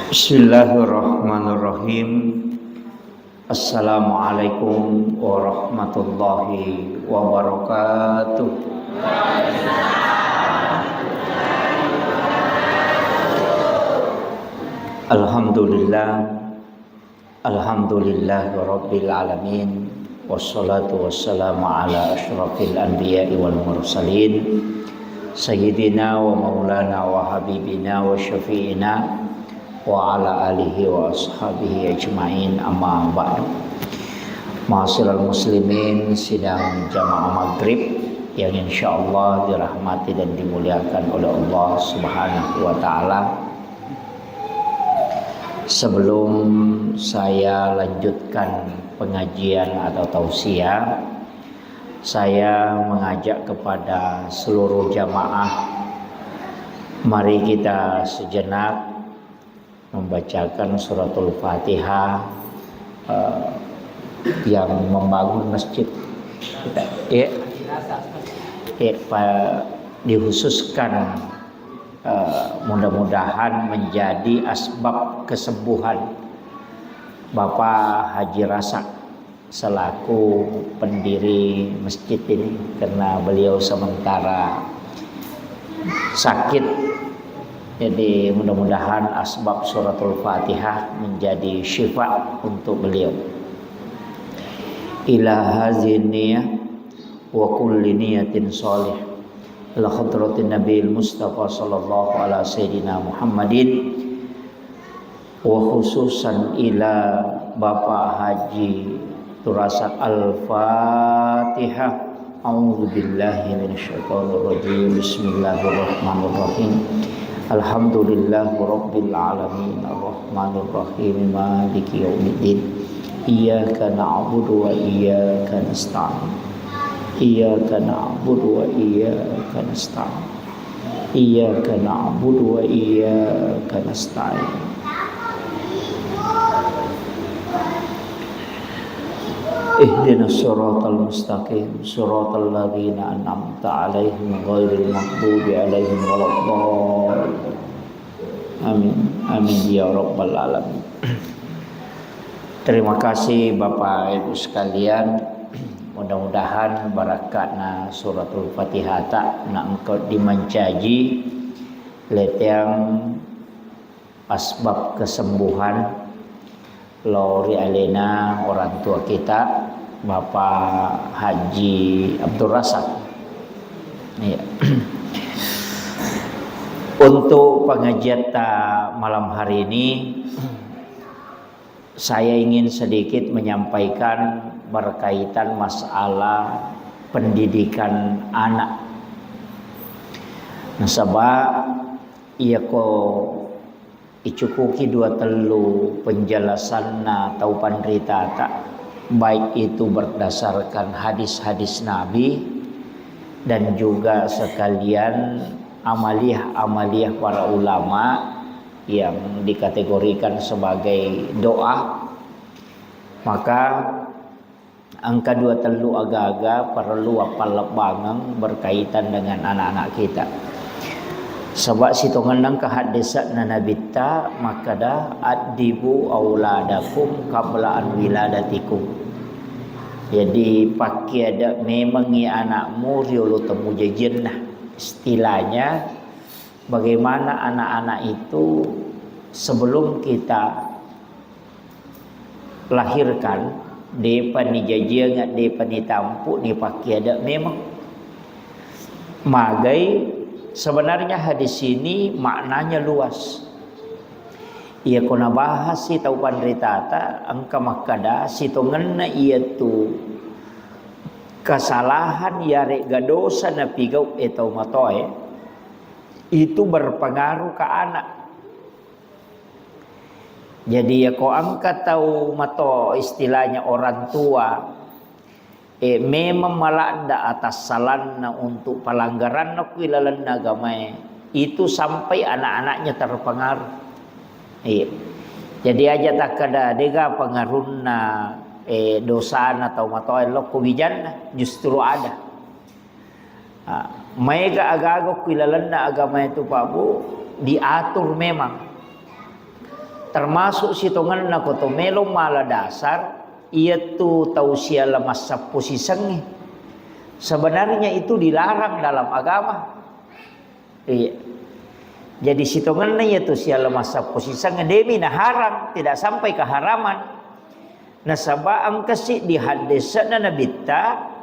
Bismillahirrahmanirrahim. Assalamualaikum warahmatullahi wabarakatuh. Alhamdulillah rabbil alamin. Wassalatu wassalamu ala asyrafil anbiya'i wal mursalin sayyidina wa maulana wa habibina wa syafi'ina wa ala alihi wa ashabihi ajma'in, amma ba'du. Ma'asyiral muslimin, sidang jamaah maghrib yang insyaallah dirahmati dan dimuliakan oleh Allah Subhanahu wa taala. Sebelum saya lanjutkan pengajian atau tausiah, saya mengajak kepada seluruh jamaah, mari kita sejenak membacakan suratul Fatihah yang membangun masjid kita, dihususkan mudah-mudahan menjadi asbab kesembuhan Bapak Haji Rasak selaku pendiri masjid ini, karena beliau sementara sakit. Jadi mudah-mudahan asbab suratul Fatihah menjadi syifa untuk beliau. Ila hazin niyah wa kulli niyatin sholih ila hadratin Nabil Mustafa sallallahu ala sayyidina Muhammadin, wa khususan ila Bapak Haji Turasak Al-Fatihah. A'udzu billahi minasyaitonir rajim. Bismillahirrahmanirrahim. Alhamdulillahi rabbil alamin, arrahmanir rahim, maliki yaumiddin. Iyyaka na'budu wa iyyaka nasta'in. Iyyaka na'budu wa iyyaka nasta'in. Iyyaka na'budu wa iyyaka nasta'in. Ihdinas siratal mustaqim, siratal ladzina an'amta 'alaihim ghairil maghdubi 'alaihim waladdallin. Amin. Amin ya rabbal alamin. Terima kasih Bapak Ibu sekalian. Mudah-mudahan barakatna suratul Fatihah tak nak engkau dimencaji letiang asbab kesembuhan lori alena orang tua kita Bapak Haji Abdul Rasak. Ya. Untuk pengajian malam hari ini, saya ingin sedikit menyampaikan berkaitan masalah pendidikan anak. Nasabah ia icukuki dua telu penjelasan atau pandrita tak, baik itu berdasarkan hadis-hadis Nabi dan juga sekalian amaliyah para ulama yang dikategorikan sebagai doa. Maka angka dua telu agak-agak perlu apal bangang berkaitan dengan anak-anak kita. Sebab sitongan nang kahadisat na nabita, maka dah adibu auladakum qabla an wiladatikum. Jadi pakai ada memang ya anakmu riolo temu jejennah. Istilahnya bagaimana anak-anak itu sebelum kita lahirkan, depa ni jajia ngat depa ni tampu dipakai ada memang magai. Sebenarnya hadis ini maknanya luas. Ia kena bahas si tau pandritata angka makada si tongenna ia tu kesalahan yare gadosa na pigau etau matoe itu berpengaruh ke anak. Jadi ya ko angka tau mato istilahnya orang tua memang malanda atas salanna untuk pelanggaran nak wilalan agama itu sampai anak-anaknya terpengaruh. Jadi aja tak kada dega pengaruhna dosa atau matoy lo kubijan justru ada. Mega agak kilalanda agama itu Pak Bu diatur memang. Termasuk sitongan na kotomelo mala dasar ia tu tausia lemas sapu sisengnya. Sebenarnya itu dilarang dalam agama. Iya. Jadi sitongan na itu sia lemas sapu sisengnya demi nah haram, tidak sampai ke haraman. Nasaba ang kasi di hadisa na nabita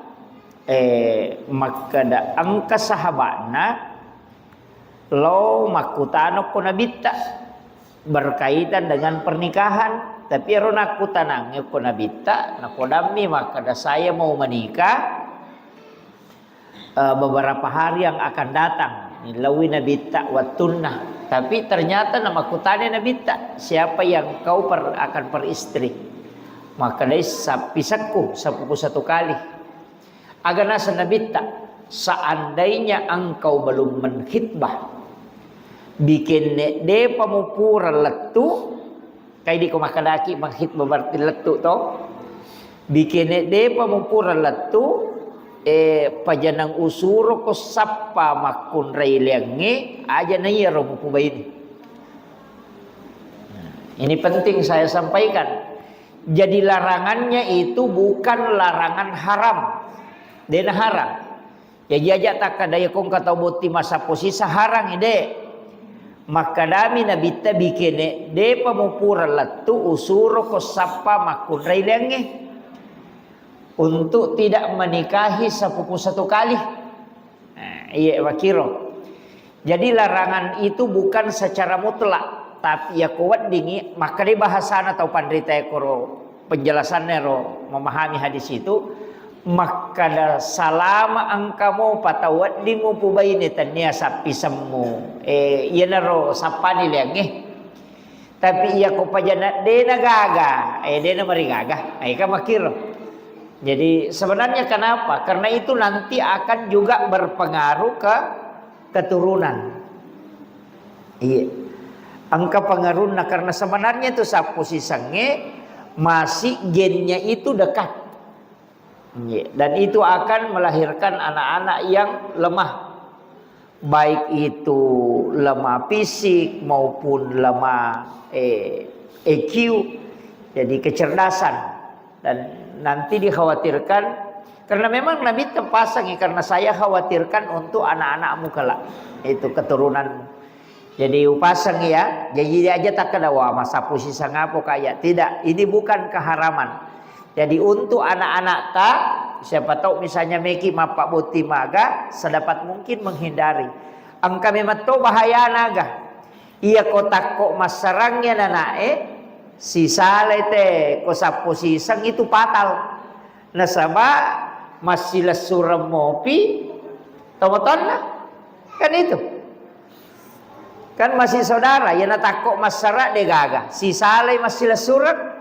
makada ang kasahabana lo makutano ko nabita berkaitan dengan pernikahan. Tapi ron aku tanangnya ko nabita nakodami makada saya mau menikah beberapa hari yang akan datang nilawi nabita watunna. Tapi ternyata nama kutane nabita siapa yang kau akan peristri, maka dari pisahku sepupu satu kali. Agar nasa nabita seandainya engkau belum menkhitbah bikin de pamupura letu kay di ko makadaki menghitbah berarti letu to bikin de pamupura letu pajanang usuro ko sappa makun railengi aja na iya romuku ini. Ini penting saya sampaikan. Jadi larangannya itu bukan larangan haram. Dena haram. Ya jajak tak kadaya kong kata boti masa posisi harang ide. Maka dami nabita bikene de pamupura latu usuro ko sapa makun railengi untuk tidak menikahi sepupu satu kali. Iya wakiro. Jadi larangan itu bukan secara mutlak, tapi ya kuat dingi maka di bahasan atau pandrita ekoro penjelasannya ro memahami hadis itu. Maka salama angkamo patawat di mo pubaini tanya sapi semu iya naro sapani liang tapi iya ko pajana de nagaga de na marigaga ka makiro. Jadi sebenarnya kenapa? Karena itu nanti akan juga berpengaruh ke keturunan. Iya. Angka pengaruh karena sebenarnya itu sapu sisangnya masih gennya itu dekat. Dan itu akan melahirkan anak-anak yang lemah, baik itu lemah fisik maupun lemah EQ, jadi kecerdasan. Dan nanti dikhawatirkan karena memang Nabi terpasang karena saya khawatirkan untuk anak-anakmu kelak itu keturunan. Jadi upasang ya, jadi aja tak kedawa masa posisi ngapo kayak tidak. Ini bukan keharaman. Jadi untuk anak-anak tak, siapa tahu misalnya meki mapak boti maga, sedapat mungkin menghindari. Angka memang to bahaya naga. Ia kotak kok masarangnya nanae, si salete kosapo sisang itu fatal. Nasaba masih lesuram mopi, tomoton lah, kan itu. Kan masih saudara, ya natakok masara de gaga, si saleh masih lesuram.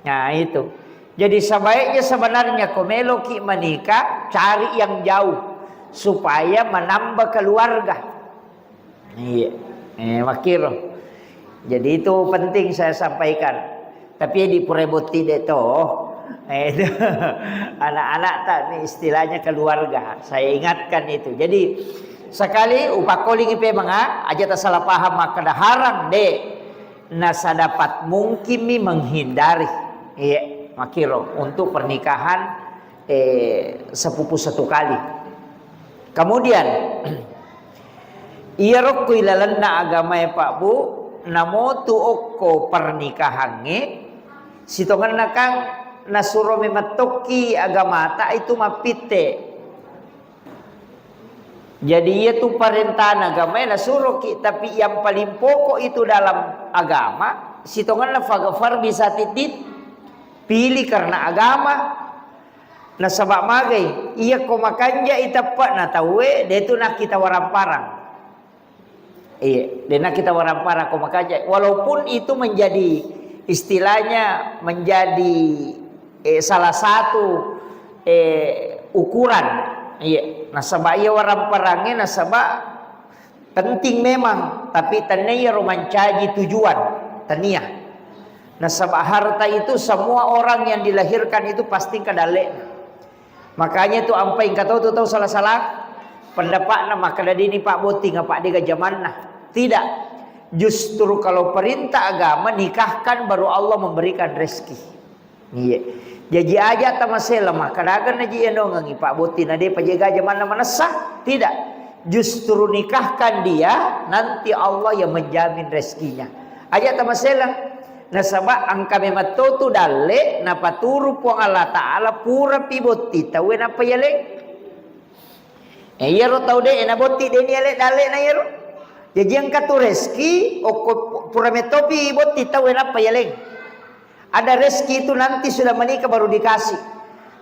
Nah itu. Jadi sebaiknya sebenarnya komelo ki menikah cari yang jauh supaya menambah keluarga. Iya, makiro. Jadi itu penting saya sampaikan. Tapi di pureboti deto, anak-anak tak nih istilahnya keluarga. Saya ingatkan itu. Jadi sekali upakoling ipe mga aja tak salah paham maka dah haram de nasa dapat mungkin mi menghindari. Iya. Makiro untuk pernikahan sepupu satu kali. Kemudian iya rokku ilalanda agama ya Pak Bu namo tu okko pernikahannya sitongan nakang nasuro mematoki agama tak itu mapite. Jadi ia tu perintah agama nasuro ki tapi yang paling pokok itu dalam agama sitongan na fagafar bisa titit pilih karena agama na sabak magai iya ko makanja itapak na tawe de tu nak kita waramparang iya de nak kita waramparang ko makanja walaupun itu menjadi istilahnya menjadi salah satu ukuran iya na sabak iya waramparangnya na sabak penting memang tapi tanya romancaji tujuan tania. Nah sebab harta itu semua orang yang dilahirkan itu pasti kadalek. Makanya itu ampai kata tahu salah-salah pendapat nama kada dini Pak Boti ngapa dia zaman nah. Tidak. Justru kalau perintah agama nikahkan baru Allah memberikan rezeki. Iya. Jadi aja ta masela mah kadagan aja enongangi Pak Boti nade pajaga zaman mana sah? Tidak. Justru nikahkan dia nanti Allah yang menjamin rezekinya. Aja ta masela. Nasaba angka memato tu dalle na paturu po Allah Taala pura piboti tawe na payaleng. Yero tau de na boti de ni ale dalle na yero. Jadi angka tu rezeki o pura metopi boti tawe na payaleng. Ada rezeki itu nanti sudah menikah baru dikasih.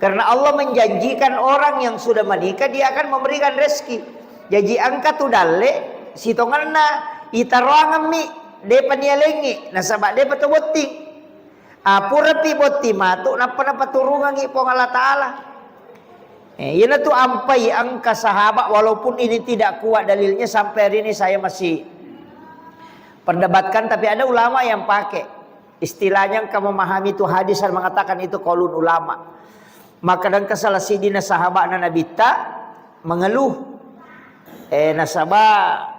Karena Allah menjanjikan orang yang sudah menikah dia akan memberikan rezeki. Jadi angka tu dalle sitonganna itaroangan mi de panialengi nasaba de patu boti pura pi boti matu napa turungan po Allah Taala. Yana tu ampai angka sahabat walaupun ini tidak kuat dalilnya sampai hari ini saya masih perdebatkan, tapi ada ulama yang pakai istilahnya kamu memahami itu hadis dan mengatakan itu qaulun ulama. Maka dan kesalah sidina sahabat Nabi ta mengeluh nasabah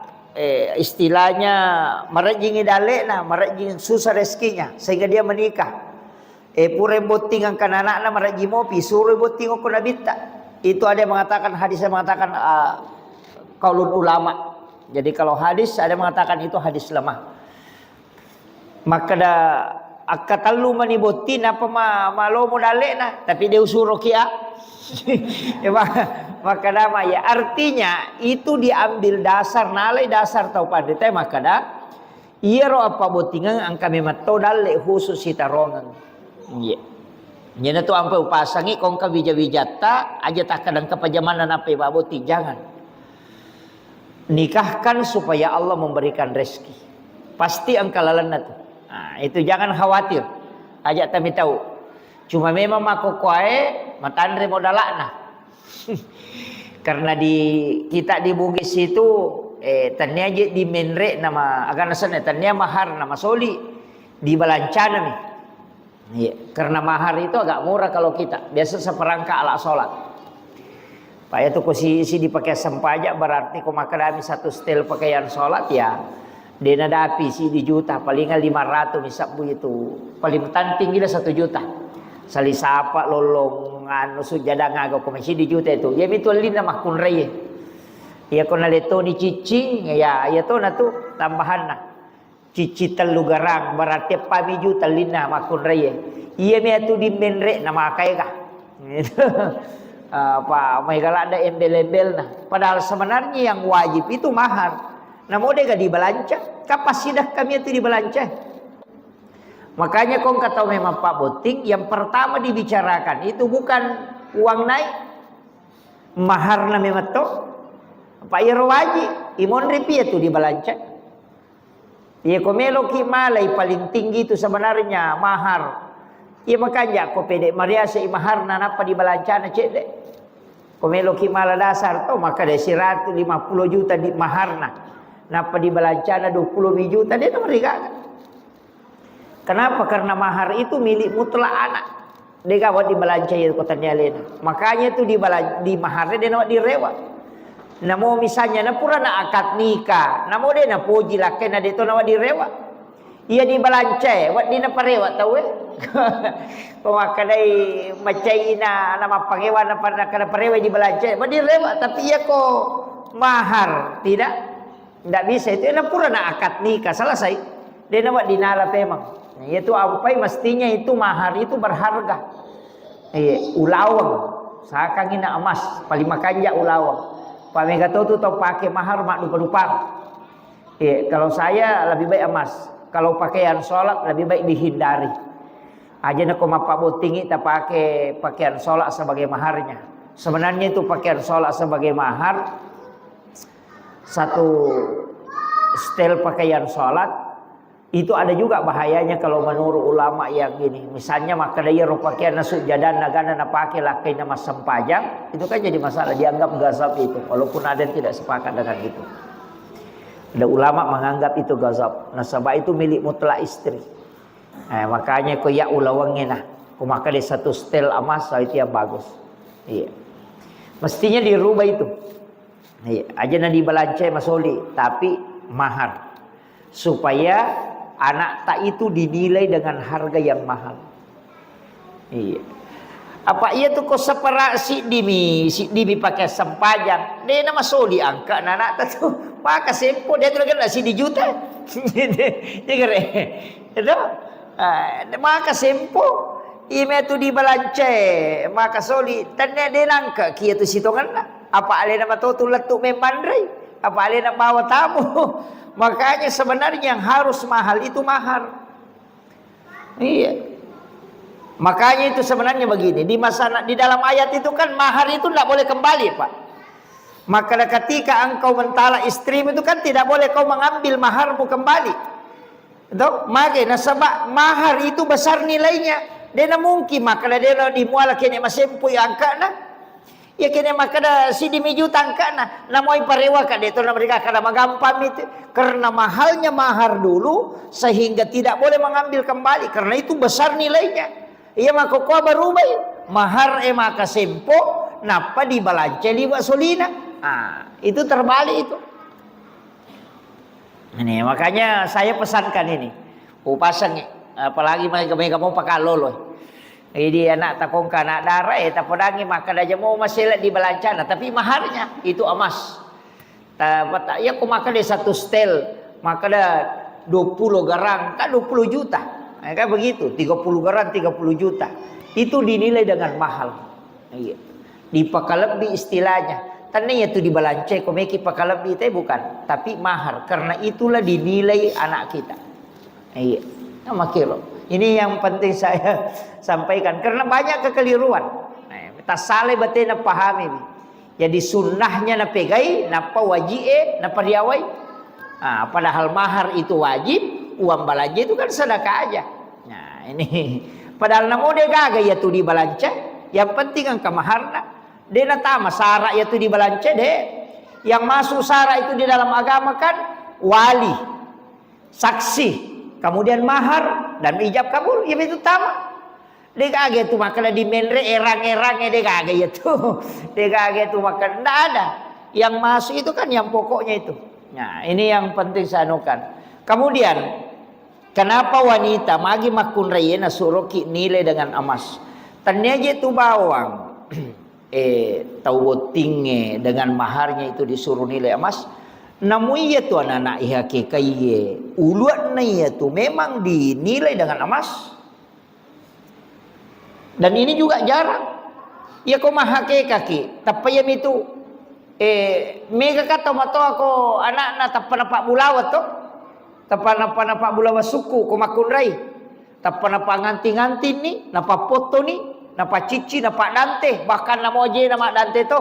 istilahnya merejingi dalek nah merejing susah rezekinya sehingga dia menikah. Pure boting angkan anak-anak mereji mopi suruh boting aku nabita. Itu ada yang mengatakan hadis yang mengatakan qaulun ulama. Jadi kalau hadis ada yang mengatakan itu hadis lemah. Maka da akatalu manibotin apa malo mo dalek nah tapi dia suruh kia. Maka nama ya artinya itu diambil dasar nalai dasar tau pada teh maka dah iro apa botingan angka memato dalle khusus sitarongan. Iya. Nyana tu ampe upasangi kong ka bija-bijata aja tak kadang kepajamanan apa Pak Boti jangan. Nikahkan supaya Allah memberikan rezeki. Pasti angka lalana tu. Nah, itu jangan khawatir. Ajak kami tahu. Cuma memang mako kuae matandre modalakna. Karena kita di Bugis itu tanya aja di menre nama agak nasana tanya mahar nama soli di Balancana nih. Iya, karena mahar itu agak murah kalau kita biasa seperangka ala sholat. Pak itu si dipakai sempajak berarti kau makan satu setel pakaian sholat ya. Dena dapi si di juta palingan 500 misabu itu paling tinggi dah 1 juta. Sali sapa lolongan sujada ngago komisi di juta itu. Ya itu lina mah kun reye. Ya kona leto ni cicing ya to na tu tambahan na. Cici telu garang berarti pami juta lina mah kun reye. Iya me tu di menre nama kai ka. Gitu. Apa mai galak ada embel-embel nah. Padahal sebenarnya yang wajib itu mahar. Namun dia gak dibalanca. Kapasitas kami itu dibalanca. Makanya kong kata memang Pak Boting yang pertama dibicarakan itu bukan uang naik mahar na memang to Pak Yerwaji imon ripi itu dibalanca. Ya komelo ki malai paling tinggi itu sebenarnya mahar. Ya makanya ko pede Maria se mahar na napa dibalanca na cek dek. Komelo ki mala dasar to maka de 150 juta di mahar na. Napa dibalanca na 20 juta dia nomor riga. Kenapa? Karena mahar itu milik mutlak anak. Dia gawat dibalanca ya kota nyalena. Makanya itu di maharnya dia nak direwa. Namo misalnya na pura na akad nikah. Namo dia na puji laki na dia tu nak direwa. Ia dibalanca, wat dia na parewa tahu eh. Pemakadai macai na nama pangewa na kada parewa dibalanca. Wat direwa tapi ia ko mahar tidak. Tidak bisa itu na pura na akad nikah selesai. Dia nak dinala memang. Itu apa mestinya itu mahar itu berharga. Ulawang sakangina emas paling makanja ulawang. Pamega tu tau pakai mahar mak dupa-dupa. Kalau saya lebih baik emas. Kalau pakaian sholat lebih baik dihindari. Aja nak Pak Boting kita pakai pakaian sholat sebagai maharnya. Sebenarnya itu pakaian sholat sebagai mahar. Satu setel pakaian sholat. Itu ada juga bahayanya kalau menurut ulama yang gini. Misalnya maka dia pakaian nasuk jadan nagana na pakai lakai nama sempajang, itu kan jadi masalah dianggap gazab itu. Walaupun ada yang tidak sepakat dengan itu. Ada ulama menganggap itu gazab. Nasabah itu milik mutlak istri. Makanya ko ya ulawangnya nah. Ko maka dia satu setel emas itu yang bagus. Iya. Mestinya dirubah itu. Aja na dibalancai masoli, tapi mahar. Supaya anak tak itu dinilai dengan harga yang mahal. Iya. Apa iya tuh kok separa si dimi pakai sempajang. Dia nama soli angka anak tu maka sempo dia tu kan si di juta. Dia kere. Itu maka sempo ime tu dibalancai maka soli tanya dia nangka kia tu sitongan lah. Apa ale nama tu letuk memandrai. Apa ale nak bawa tamu. Makanya sebenarnya yang harus mahal itu mahar. Iya. Makanya itu sebenarnya begini, di dalam ayat itu kan mahar itu tidak boleh kembali, Pak. Maka ketika engkau mentala istrimu itu kan tidak boleh kau mengambil maharmu kembali. Tahu? Makanya sebab mahar itu besar nilainya. Dia mungkin maka dia dimual kene masempu yang angkana. Ya kene maka da si dimi juta angkana. Namoi parewa ka itu mereka kada magampam itu karena mahalnya mahar dulu sehingga tidak boleh mengambil kembali karena itu besar nilainya. Iya maka kau berubah mahar maka sempo napa dibalance liwa solina. Itu terbalik itu. Ini makanya saya pesankan ini. Pasang apalagi mereka mau pakai lolo. Jadi anak takong anak darah tak pedangi maka dah mau masih dibalancana tapi maharnya itu emas. Ya aku makan dia satu stel maka dah 20 garang kan 20 juta. Kan begitu, 30 garan 30 juta. Itu dinilai dengan mahal. Iya. Dipakalabi istilahnya. Tanya itu dibalancai komeki pakalabi itu bukan, tapi mahar karena itulah dinilai anak kita. Iya. Nama kilo. Ini yang penting saya sampaikan karena banyak kekeliruan. Tasale batin na pahami. Jadi sunnahnya na pegai, napa wajib, napa riawai. Padahal mahar itu wajib, uang balanja itu kan sedekah aja. Nah ini padahal namo dia gaga ya tu dibalance. Yang penting angka maharna. Dia natama sara ya tu dibalance deh. Yang masuk sara itu di dalam agama kan wali, saksi, kemudian mahar dan ijab kabul. Ya itu tama. Dia gaga tu maka di menre erang-erangnya dia gaga ya tu. Dia gaga tu maka ndak ada. Yang masuk itu kan yang pokoknya itu. Nah ini yang penting saya anukan. Kemudian kenapa wanita magi makun rayena suruh nilai dengan emas? Ternyata itu bawang tahu tinggi dengan maharnya itu disuruh nilai emas. Namun iya tu anak-anak ihake kaiye uluan iya tu memang dinilai dengan emas. Dan ini juga jarang. Ya kau mahake kaki, tapi yang itu mega kata mato ako anak-anak tapan-apa bulawat to. Tapan-apa bulawat suku kumakun rai. Tapan-apa nganti-nganti ni, napa foto ni, napa cici, napa dante, bahkan nama aja nama dante to.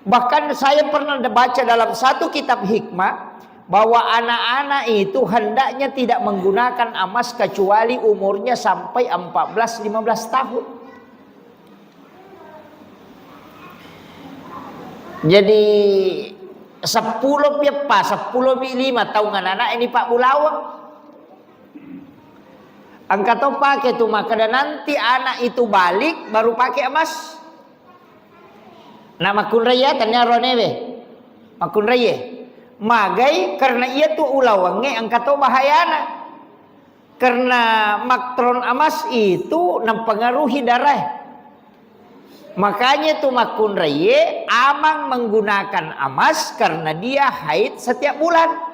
Bahkan saya pernah baca dalam satu kitab hikmah bahwa anak-anak itu hendaknya tidak menggunakan emas kecuali umurnya sampai 14-15 tahun. Jadi 10 piapa 10-5 tahun anak ini Pak Bulawang. Angkat to pakai tu maka dan nanti anak itu balik baru pakai emas. Nama kun raya tanya ronewe. Makun raya. Magai karena ia tu ulawange angkat to bahayana. Karena maktron emas itu mempengaruhi darah. Makanya tuh makun raya amang menggunakan emas karena dia haid setiap bulan.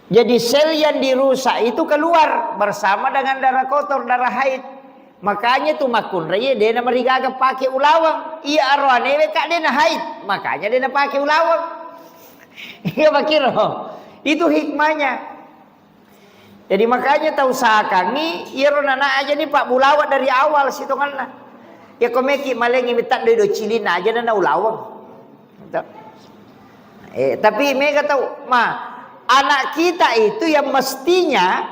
Jadi sel yang dirusak itu keluar bersama dengan darah kotor, darah haid. Makanya tuh makun raya dia nama rigaga pakai ulawang. Iya arwane kak dia haid, makanya dia pakai ulawang. Iya bakiro. Itu hikmahnya. Jadi makanya tahu usahakan nih, iya nana aja nih Pak Bulawat dari awal situ kan. Ya komeki malengi minta do cilina aja nana ulawang. Tapi mereka tahu, anak kita itu yang mestinya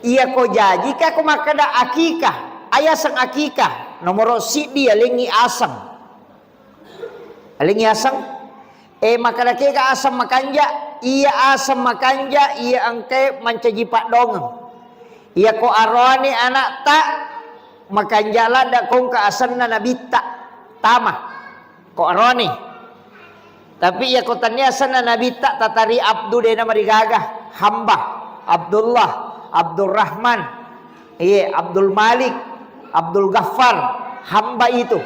ia ko jaji ka ko makada akikah, ayah sang akikah, nomor si dia lengi asam. Lengi asam makada ke ka asam makanja, ia asam makanja, ia angke mancaji pak dongeng. Ia ko arwani anak tak makan jalan dak kong ke asanna nabita tamah. ko aroni. Tapi ya ko tanyasan na nabi tak tatari abdu de na marigagah, hamba, Abdullah, Abdurrahman, Abdul Malik, Abdul Ghaffar, hamba itu.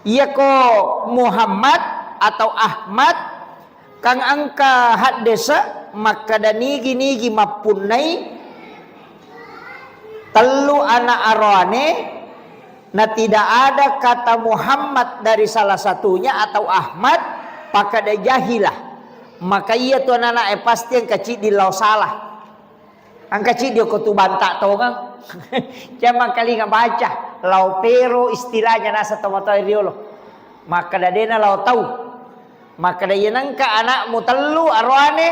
Iya ko Muhammad atau Ahmad kang angka haddesa maka danigi-nigi mapunai telu anak arwane na tidak ada kata Muhammad dari salah satunya atau Ahmad pakada jahilah, maka iya tu anak pasti yang kecil di lau salah, ang kecil dia ko tu bantak tau kan. Jangan kali nggak baca lau pero istilahnya nasa tomatoi riolo, maka dadena lau tahu, maka dia nangka anakmu telu arwane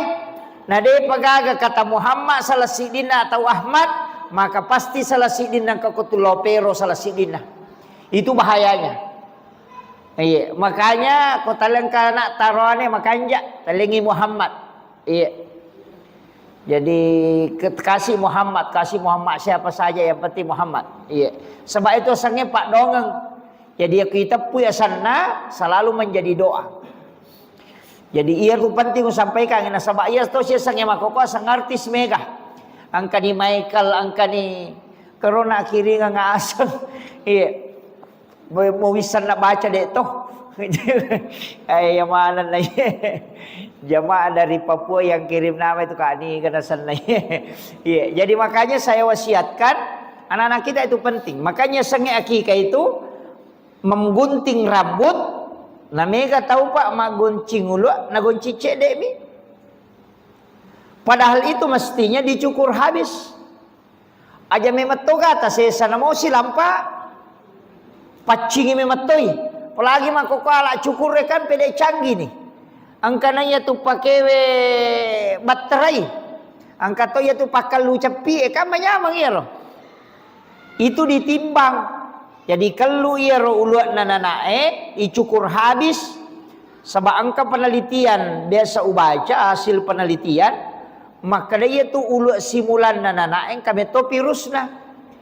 nade pagaga kata Muhammad salah sidina atau Ahmad, maka pasti salah sidin dan kekutulau pero salah sidina. Itu bahayanya. Iya, makanya kota lengka anak taruhannya makanya telingi Muhammad. Iya. Jadi kasih Muhammad siapa saja yang penting Muhammad. Iya. Sebab itu sangnya Pak Dongeng. Jadi kita punya sana selalu menjadi doa. Jadi ia tu penting sampaikan ina sebab ia tu sia sangnya makoko sang artis mega. Angka ni Michael, angka ni corona kiri nga asal. Iya. Mau bisa nak baca dek toh. Yang mana lagi jamaah dari Papua yang kirim nama itu Kak Ani kena sana. Iya, jadi makanya saya wasiatkan anak-anak kita itu penting. Makanya sange akikah itu menggunting rambut. Nah mega tahu Pak maguncing ulu, nagunci cek dek mi. Padahal itu mestinya dicukur habis. Aja memeto kata saya sana mau silam Pak. Pacingi mematoi, apalagi makoko ala cukur rekan pede canggih nih. Angkananya tu pakai baterai, angka tu ya tu pakai lu cepi, kan menyamang ya loh. Itu ditimbang. Jadi kalau ya roh uluat nanae, dicukur habis. Sebab angka penelitian biasa ubaca hasil penelitian, maka dia tu uluat simulan nanae kami tu virusna,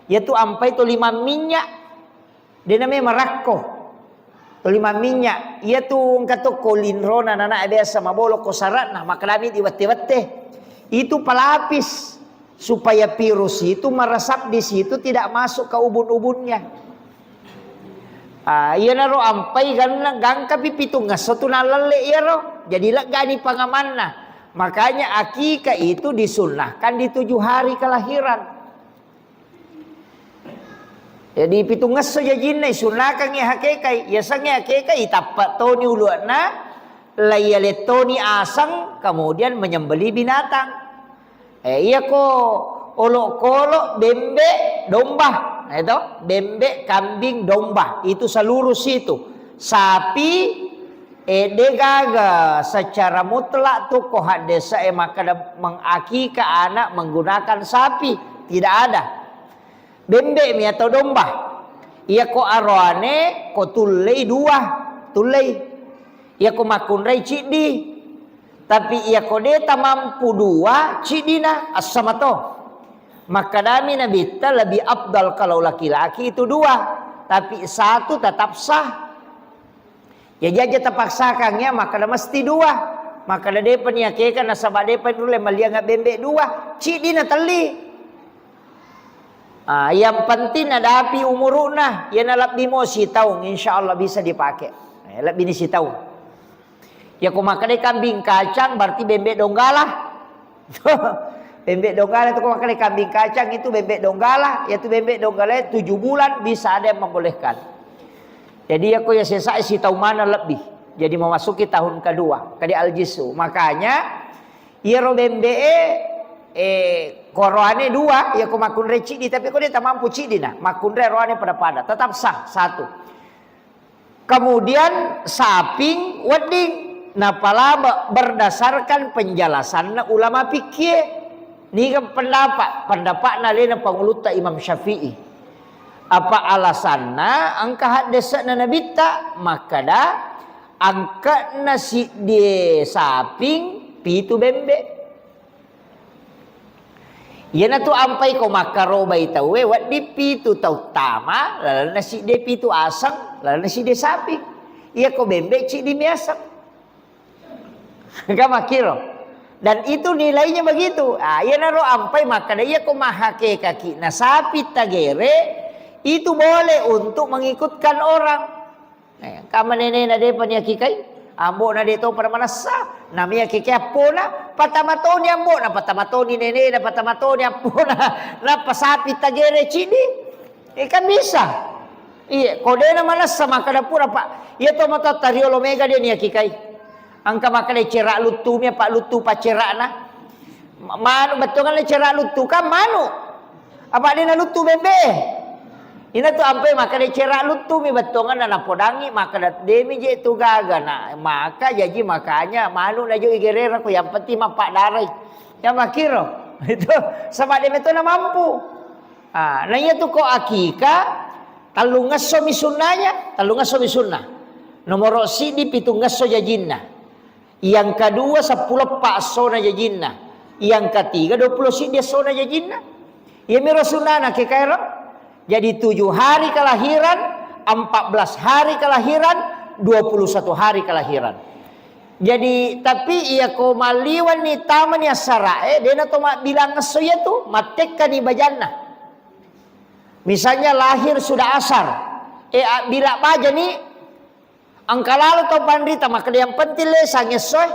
yaitu ampai tu 5 minyak. Dia namanya Marako. 5 minyak. Ia tu kata kolinro na nana biasa mabolo ko sarat nah maka dami diwate-wate. Itu pelapis supaya virus itu meresap di situ tidak masuk ke ubun-ubunnya. Iya naro ampai gangka pipitung ngaso tu nalale iya ro. Jadilah gani pangamanna. Makanya akikah itu disunnahkan di 7 hari kelahiran. Jadi pitungas saja jinai sunakan ya hakekai ya sange hakekai tapak toni uluana layale toni asang kemudian menyembeli binatang. Iya ko olok-olok bembe domba. Nah itu bembe kambing domba itu seluruh situ. Sapi degaga secara mutlak tuh ko hadesa maka mengakikah anak menggunakan sapi tidak ada. Bembe mi atau domba. Ia ko arwane ko tulei 2. Tulei. Ia ko makunrai cidi. Tapi ia ko deta mampu 2 cidina as-samato. Maka dami nabita lebih abdal kalau laki-laki itu 2. Tapi 1 tetap sah. Ya jaja terpaksakannya maka dah mesti 2. Maka dah depan ya kekan nasabah depan dulu malia ngak bembe 2. Cidina teli. Yang penting ada api umuruna yang nalap bimo si taung insyaallah bisa dipakai. Lap bini si taung. Ya ku makan kambing kacang berarti bebek donggala. Bebek donggala itu ku makan kambing kacang itu bebek donggala, yaitu bebek donggala 7 bulan bisa ada yang membolehkan. Jadi aku ya selesai si tahu mana lebih. Jadi memasuki tahun kedua kadi aljisu. Makanya ya ro bembe koroane 2 ya ko makunre cidi tapi ko dia tak mampu cidi nah makunre roane pada tetap sah 1. Kemudian saping wedding nah pala berdasarkan penjelasan ulama fikih ni pendapat nalena panguluta Imam Syafi'i apa alasanna angka hadesa na nabita maka da angka nasi di saping pitu bembe. Ia na tu ampai ko makarobay tau wat dipi tu tau tama lalu nasi depi tu asang lalu nasi de sapi. Ia ko bembe cik di miasang. Kama kiro. Dan itu nilainya begitu. Ia na ro ampai maka ia ko mahake kaki na sapi tagere itu boleh untuk mengikutkan orang. Kama nene na de paniakikai. Ambo na dito para manasa namanya kike apona patamatoni ambo na patamatoni nene na patamatoni apona na pasapi tagere chini kan bisa iya kode na manasa makada pura pak iya to mata tariolo mega dia ni kikai angka makade cerak lutu mi pak lutu pa cerak na manu betul kan cerak lutu kan manu apa dia na lutu bembe. Ina tu ampai maka dia cerak lutu mi betongan na podangi maka dat demi je tu gaga na maka jadi makanya malu na jo igerera ko yang penting mapak darai yang makiro itu sebab dia betul na mampu nah iya tu ko akika talungas so misunanya talungas so misunna nomor sidi pitungas so jajinna yang kedua 10 pak so na jajinna yang ketiga 20 sidi so na jajinna ya miro sunana ke kairo. Jadi 7 hari kelahiran, 14 hari kelahiran, 21 hari kelahiran. Jadi tapi ia ko maliwan ni taman ya sarae, dia na to bilang ngesoya tu matekka ni bajana. Misalnya lahir sudah asar, bila baja ni angkalalo to pandita maka yang penting lesangnya soy.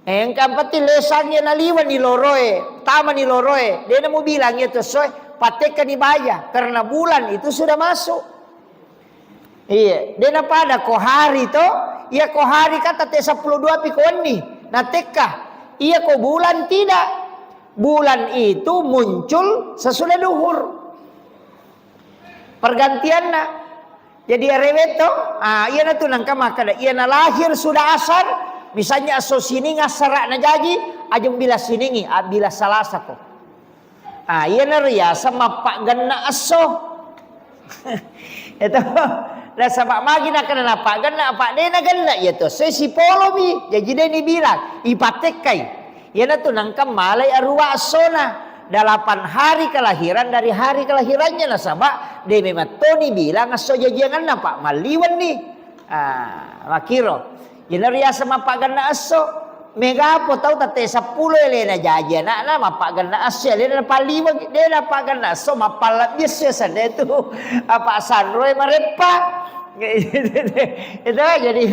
Yang penting lesangnya naliwan ni loroe, taman ni loroe, dia na mo bilang itu soy. Patekan ibaya karena bulan itu sudah masuk. Iya, dia pada kohari to, iya kohari kata T12 pikoni. Nah teka, iya ko bulan tidak. Bulan itu muncul sesudah duhur. Pergantian na. Jadi reweto, iya na tu nangka makada, iya na lahir sudah asar, misalnya aso sining asara na jadi, ajeng bila siningi, bila salasa ko. Iya na riasa mapak ganna aso. Itu lah sabak magi nak kena napak ganna apa dia na ganna ya tu. Saya si polo mi jadi dia ni bilang ipatekai. Iya na tu nangkam malai arwa asona 8 hari kelahiran dari hari kelahirannya na sabak dia memang Tony bilang aso jajangan napak maliwan ni. Makiro. Iya na riasa mapak ganna aso. Mega po tahu tate 10 elena jaja nak na mapagan na asya dia na paliwag dia na pagan na so mapalap biasa sana itu apa sanroy marepa itu jadi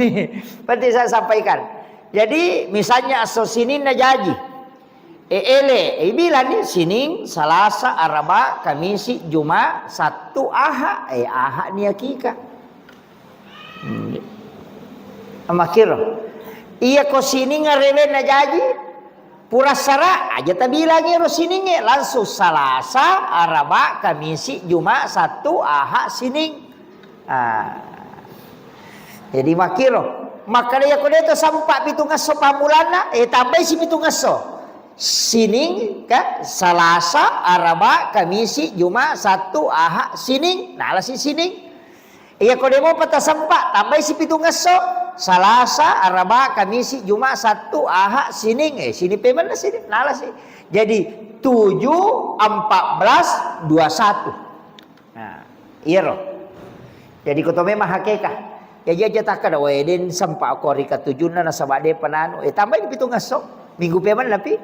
penting saya sampaikan. Jadi misalnya aso sinin na jaji bilang ni sining Salasa Araba Kamisi Juma Sabtu Aha aha ni hakika amakiro. Iya ko sini ngarewe na jaji purasara aja tabilangnya ro sininge langsung Salasa Araba Kamisi Juma Sabtu Aha sining. Jadi makiro maka dia ko deto sampak pitungaso pamulana tambah si pitungaso sining ka Salasa Araba Kamisi Juma Sabtu Aha sining nah si sining. Iya ko demo pata sampak tambah si pitungaso Salasa, Araba, Kamisi, Juma, Sabtu, Aha, sining. Sini payment na sini. Nala sih. Jadi 7, 14, 21. Nah, iya roh. Jadi kutome mahakeka. Ya aja takkan wedin sampak ko rika 7 na nasabade panano. Tambah di pitungaso. Minggu payment napi.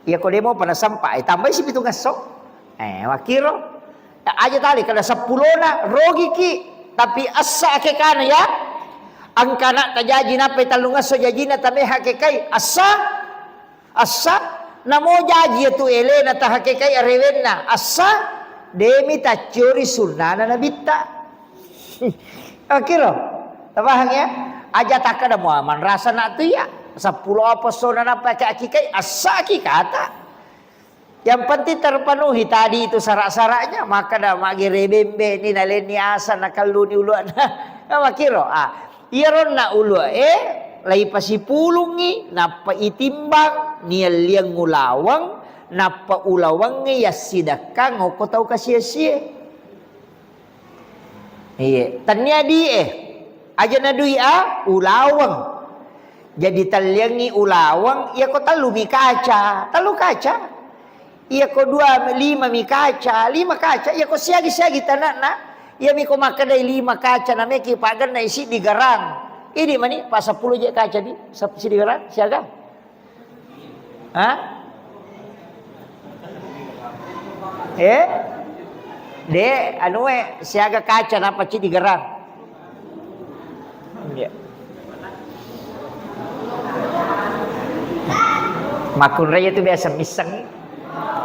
Iya ko demo pada sampak. Tambah si pitungaso. Wakiro. Aja tali kada 10 na rogi ki. Tapi asa kekana ya. Angka nak tajaji na petalungas so jaji na tame hakekai asa namo jaji tu ele na ta hakekai arewen na asa demi ta curi sunana na bitta. Akiro tabahang ya aja takada mo man rasa na tu ya 10 apa so na pakai hakekai asa kata. Yang penting terpenuhi tadi itu sarak-saraknya maka dah magi rebembe ni naleni asa nakaluni uluan. Makiro iron na ulo lai pasipulungi napa itimbang niya liang ngulawang napa ulawang ya sidakang ko tau kasia-sia. Iya, tanya di aja na dui ulawang. Jadi talyangi ulawang ya ko talumi kaca, talu kaca. Iya ko 2, 5 mi kaca, 5 kaca. Iya ko siagi tanah na. Iya mi ko makadai 5 kaca na meki pagan na isi di garang. Ini mani pas 10 je kaca di isi di garang siaga. Hah? De anu siaga kaca na paci di garang. Iya. Makun raya itu biasa miseng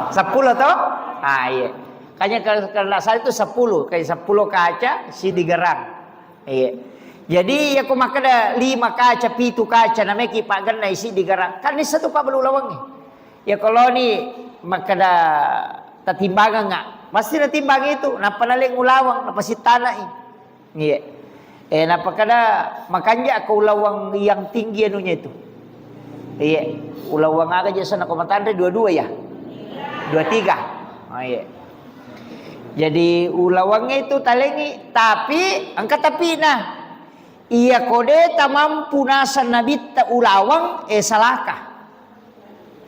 10 toh? Ah iya. Kayaknya kalau salah itu 10, kayak 10 kaca si digerang. Iya. Jadi ya aku makan ada 5 kaca, 7 kaca namanya kipak gana isi digerang. Kan ini satu pak belulawang nih. Ya kalau ni makada tatimbangan enggak? Pasti natimbang itu, napa naling ulawang, napa si tanah ini. Iya. Napa kada makanya aku ulawang yang tinggi anunya itu. Iya, ulawang aga aja sana komentar 22 ya. 23. Oh iya. Jadi ulawangnya itu talengi, tapi angkat tapi nah. Iya kode tak mampu nasan nabit ta ulawang salaka.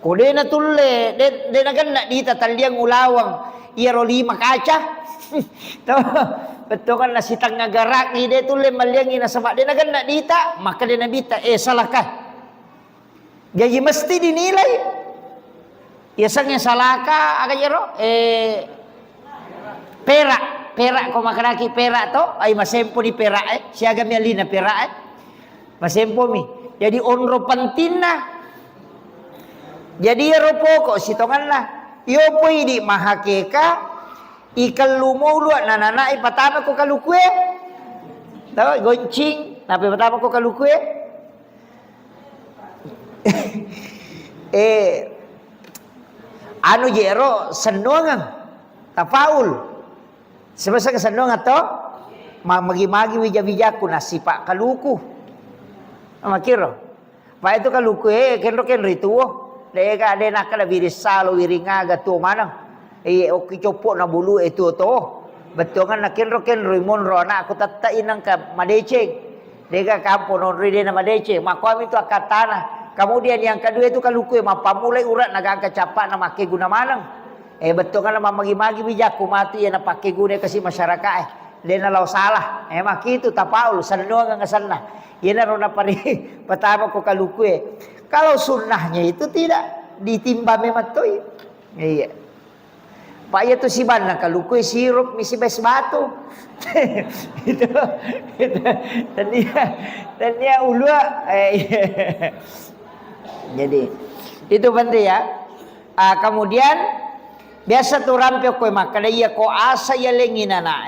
Kode na tulle, de nagan nak dita taliang ulawang. Iya ro 5 kaca. Betul kan nasi tangga garak ni de tulle maliangi na sabak de nagan nak dita, maka de nabita salaka. Jadi mesti dinilai. Ya sang salaka aga jero perak ko makaraki perak to ay masempo di perak siaga mi alina perak masempo mi. Jadi onro pantina. Jadi ro poko sitongan lah. Yo poi di mahakeka ikal lumulu nanana ipatama ko kalukue. Tahu goncing nape patama ko kalukue. Anu jero senongan tafaul sebasa kesenongan to magi-magi wija-wijaku nasipak kaluku makiro pa itu kaluku kenro rituo deka de nakala virisalo wiringaga tu mana oki copo na bulu itu to betongan nakenro rimon rona aku tatain nang ka madeceng deka kampo non ride na madeceng makwami itu akatana. Kemudian yang kedua itu kalukue mapamulai urat naga capak na make guna manang. Betul kan magi-magi bijaku mati ya na pakai guna kasih masyarakat Dia lau salah. Maki itu tapaul sanua nga sana. Yan na ron na pari patama ko kalukue. Kalau sunnahnya itu tidak ditimba memang to. Iya. Pak ya tu si ban kalukue sirup misi bes batu. itu dan dia ulua. Jadi itu penting ya. Kemudian biasa tu rampio koy makada iya ko asa ya lengina na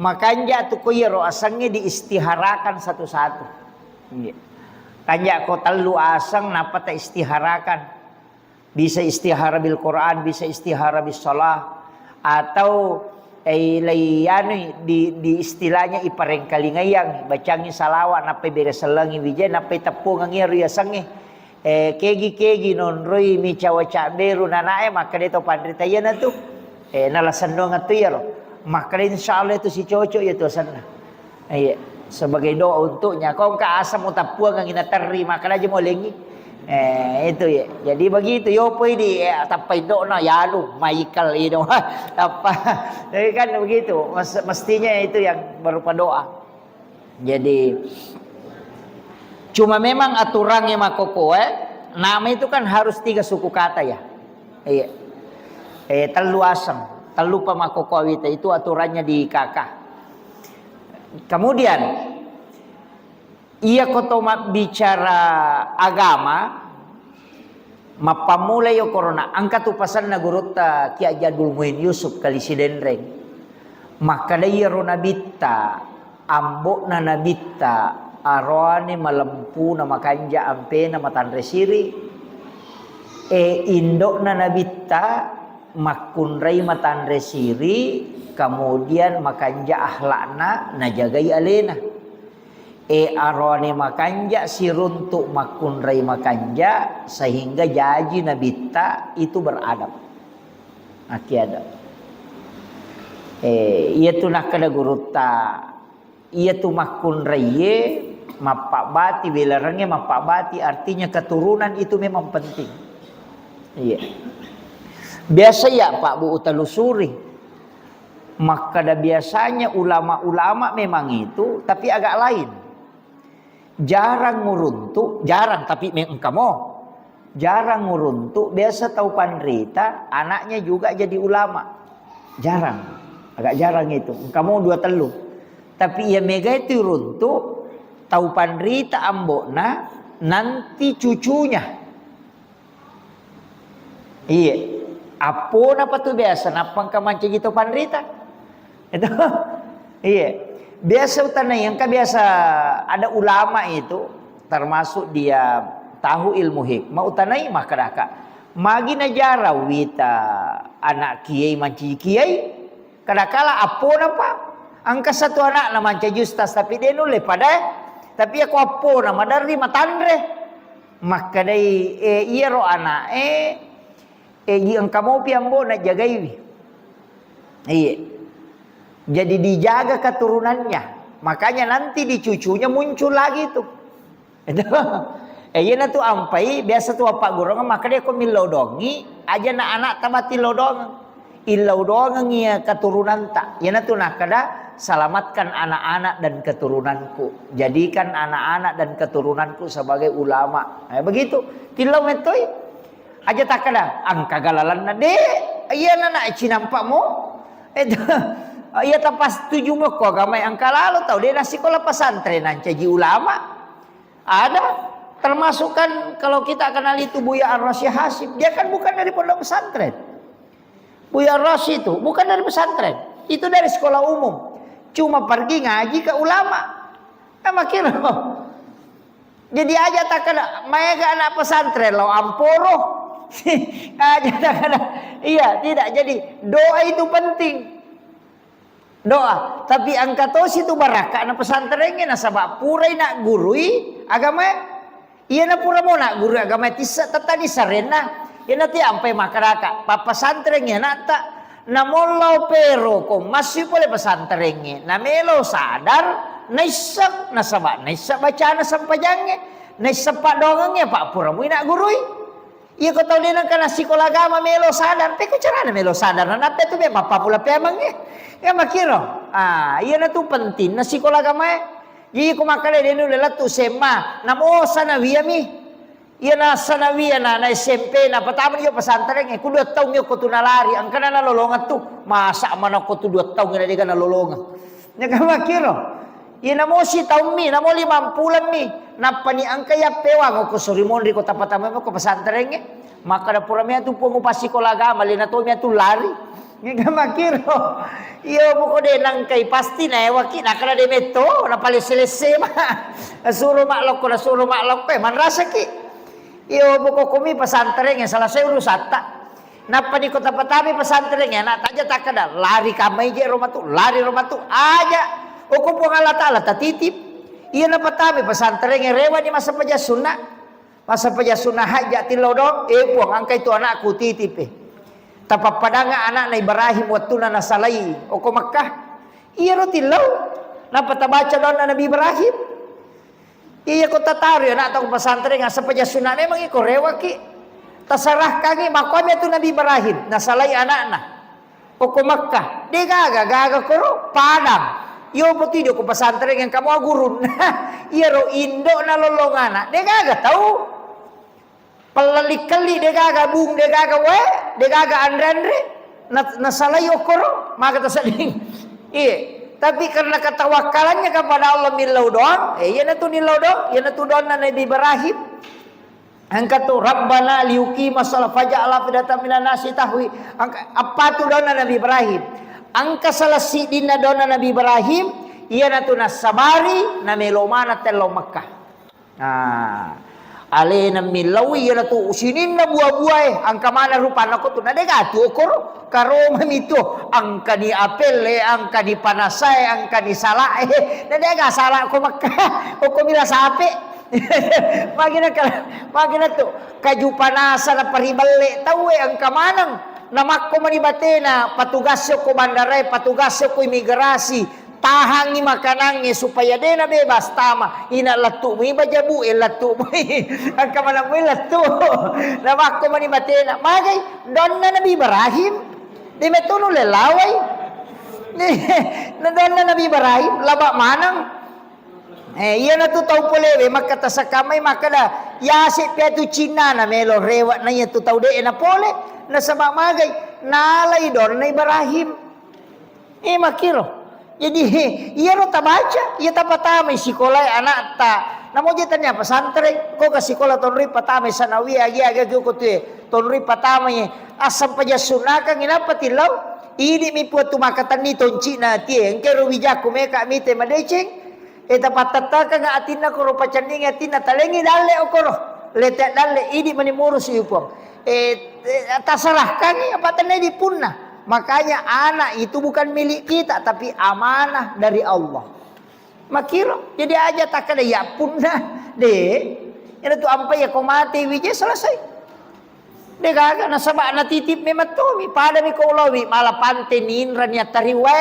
makanya tu koy ro asangnya diistiharakan satu-satu. Kanja ko talu asang napa ta istiharakan. Bisa istihara bil Quran, bisa istihara bis shalah atau layani di istilahnya ipareng kalingayang bacangi salawat napa bereselangi wije napa tapungang iya sangi. Kegi non roi mi cawaca beru nanae maka dia to pandrita yana tu nalasan dong tu ya lo maka insyaallah itu si cocok ya tu sana iya sebagai doa untuknya kau ka asam utapuang ang inatari maka aja mau lengi itu ya jadi begitu yo poi di tapai do na yalu maikal itu apa jadi kan begitu mestinya itu yang berupa doa jadi cuma memang aturannya makoko nama itu kan harus 3 suku kata ya. Iya. Telu asam, telu pamakoko wita itu aturannya di kakak. Kemudian iya koto bicara agama mapamulay yo corona angkat upasan na guruta Ki Jadul Muin Yusuf kali si Dendreng. Maka daya ro nabita ambok na nabita arwani malempu nama kanja ampe nama tandre siri indok na nabita makunrai matandre siri kemudian makanja ahlakna najagai alena arwani makanja siruntuk makunrai makanja sehingga jaji nabita itu beradab aki adab iya tu nak kada guruta ia tu makun raye mapak bati belarangnya mapak bati artinya keturunan itu memang penting. Iya. Biasa ya Pak Bu telusuri. Maka dah biasanya ulama-ulama memang itu, tapi agak lain. Jarang nguruntuk, jarang tapi kamu jarang nguruntuk. Biasa tahu pandrita, anaknya juga jadi ulama. Jarang, agak jarang itu. Kamu dua telu. Tapi ia mega itu runtuk, tahu pandrita ambokna, nanti cucunya. Iya, apa tuh biasa? Napang kamanci gitu pandrita? Itu, iya. Biasa utana yang biasa ada ulama itu, termasuk dia tahu ilmu hikmah utanai makadaka. Magi najara wita anak kiai manci kiai, kadakala apa napa? Angka satu anak na manci justas tapi dia nule pada, tapi aku apa nama dari matandre. Maka dai iya ro anak yang kamu piambo na jagai. Iya. Jadi dijaga keturunannya. Makanya nanti di cucunya muncul lagi tuh. Iya tuh ampai biasa tuh apa gurong maka dia milau dongi aja na anak tamati lodong. Ilau dong ngia keturunan tak. Iya tuh nak kada selamatkan anak-anak dan keturunanku. Jadikan anak-anak dan keturunanku sebagai ulama. Begitu. Tilau metoi aja tak kada angka galalan na de. Iya na cinampakmu. Ia tak pas tujuh mo ko gamay ang kalalo tahu dia nasi sekolah pesantren ancaji ulama ada termasuk kan kalau kita kenal itu Buya Ar-Rasyid Hasyim dia kan bukan dari pondok pesantren. Buya Ar-Rasyid itu bukan dari pesantren, itu dari sekolah umum, cuma pergi ngaji ke ulama. Makin jadi aja tak kena mereka anak pesantren lo amporo aja tak kena. Iya tidak, jadi doa itu penting. Doa, tapi angka tos itu baraka na pesantrennya na sabab purai nak gurui agama. Iya na pura mo nak guru agama tisa tadi sarena. Iya nanti ampai makaraka. Pa pesantrennya nak tak na mollau pero ko masih boleh pesantrennya. Na melo sadar naisak na sabab naisak baca na sampajangnya. Naisak pak dongengnya pak pura mo nak gurui. Iya kau tahu dia nak kana sekolah agama melo sadar. Tapi cara na melo sadar na nape tu be mapapula pemangnya. Ya makiro, iya na tu penting na sekolah agama. Jadi kumakale dia nu lela tu sema, namo sanawiyah mi. Iya na sanawiyah na SMP na pertama dia pesantren ku 2 tahun yo ko tu nalari, angkana na lolongan tu. Masa mana ko tu 2 tahun dia kana lolongan. Ya makiro. Iya namo si tahun mi, namo 5 bulan mi. Napani angka ya pewang ko sorimon di kota pertama ko pesantren. Maka da puramia tu po mo pa sekolah agama, lina to mi tu lari. Nga makiro, iyo buko de nang kay pasti na waki na kada de meto na pali selese ma suruh maklok ko na suruh maklok pe man rasa ki iyo buko kumi pesantren yang salah saya urusata napa di kota Patabi pesantren yang nak taja tak kada lari kamai je rumah tu lari rumah tu aja hukum Allah Taala tatitip iya na Patabi pesantren yang rewa di masa paja sunnah hajat tilodong puang angka itu anakku titip tapapadanga anak na Ibrahim waktu na nasalay o ko Makkah iya ro tilaw napatabaca daw na Nabi Ibrahim iya ko tataro na atong pesantren nga sa pajasuna memang iko rewa ki tasarah kagi makwami tu Nabi Ibrahim nasalay anak na o ko Makkah di gaga ko ro padang iyo pati ko pesantren yang kamu agurun iya ro indo na lolongana di gaga tahu pelali-kali dia gaga bung dia gaga we dia gaga andre na salayo koro maka tersading iya tapi karena ketawakalannya kepada Allah milau doang iya na tu nilau doang iya na tu doang na Nabi Ibrahim angka tu Rabbana liuki masalah faja'ala fidatan minan nasi tahwi apa tu doang na Nabi Ibrahim angka salah sidina doang na Nabi Ibrahim iya na tu nasabari na melomana telo Makkah alena milawi yana tu usinin na buah-buah angka mana rupana ko tu na dega tu okoro karoma mito angka ni apel angka di panasai angka di salah na dega salah ko Makkah ko mila sape magina tu kaju panasa na pariballe tawe angka manang namak ko manibatena patugasyo ko bandaray patugasyo ko imigrasi tahangi makanannya supaya dia bebas tama ina latu mi bajabu latu mi angka mana mi latu nama aku mani matena magai donna Nabi Ibrahim di metunu lelawai na donna Nabi Ibrahim laba manang iya na tu tahu pole maka tasakamay makada yasi pia tu Cina na melo rewat na iya tu tahu de na pole na sama magai nalay donna Ibrahim makiro. Jadi iya no tabaca, iya tapatame sekolah anak ta. Namo jitanya pesantren, kok ke sekolah tonri patame sanawi agi ko tu tonri patame asam paja sunaka nginapa tilau. Ini mi puatu makatan ni tonci na tie, engke ruwija ku meka mite madeceng. Eta patata ka nga atina ko pacaning atina talengi dalle okoro. Lete dalle ini menimurus iupong. Tasalah kami apa tanai di punna. Makanya anak itu bukan milik kita tapi amanah dari Allah. Makiro jadi aja tak ada ya punna deh. Ini tuh ampai ya kau mati wije selesai. Deh kagak nasabak na titip memang tuh mi pada mi kau lawi malah pantenin ranya tariwe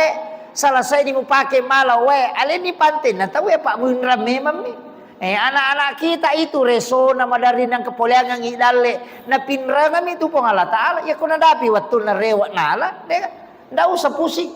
selesai di mu pakai malah we ale ni panten na tahu ya Pak Munra memang mi. Anak-anak kita itu reso nama dari nang kepoleangan ngidale na pinrangan itu pong Allah Ta'ala ya kuna dapi waktu na rewat nala ndak usah pusing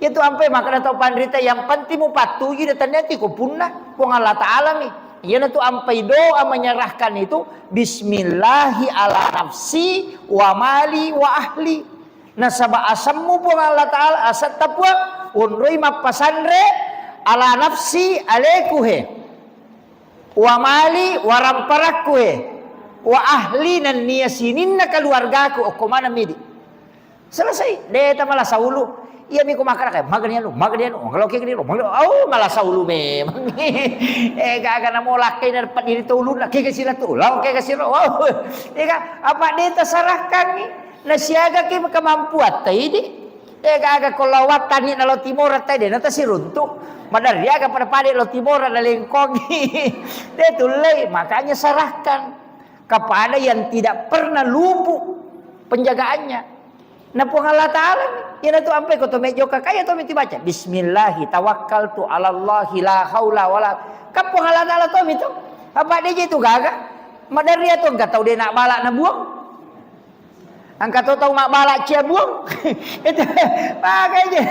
itu ampe maka tahu pandrita yang penting mu patuhi datanya ti ko punna pong Allah Ta'ala mi ya na tu ampe doa menyerahkan itu bismillahi ala nafsi wa mali wa ahli na saba asammu pong Allah Ta'ala asat tapwa unroi mapasandre ala nafsi alekuhe wa mali wa ramparakku wa ahli nan niyasinin na keluargaku o kumana midi selesai deta malah saulu iya mi ko makara kay maganian lo kalau kayak gini lo malah saulu memang gaga na molak kay na pat diri tulun na kay sila tu law kay sila apa deta sarahkan ni na siaga kay kemampuan tay di gaga ko lawat tani na lo timor tay de na ta siruntuk padahal dia akan pada pade lo timur ada lengkongi. Dia tulai makanya serahkan kepada yang tidak pernah luput penjagaannya. Nah pun Allah Ta'ala ini tu sampai kau mejo kakaya tu mesti baca Bismillahi tawakkaltu ala Allahi la haula wala. Kapung Allah Ta'ala tu itu apa dia itu gagak. Madar dia tu enggak tahu dia nak balak nak buang. Angkat tahu mak balak cia buang. Itu makanya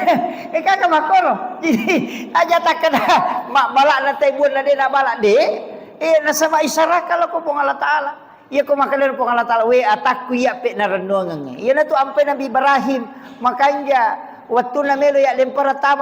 kakak makoro. Jadi aja tak kena mak balak na tebun na dia nak balak de. Na sama isyarat kalau ko pong Allah Ta'ala. Ia ko makalan pong Allah Ta'ala we atakku ya pe na renungan. Ia na tu ampe Nabi Ibrahim makanya waktu na melo ya lempar tama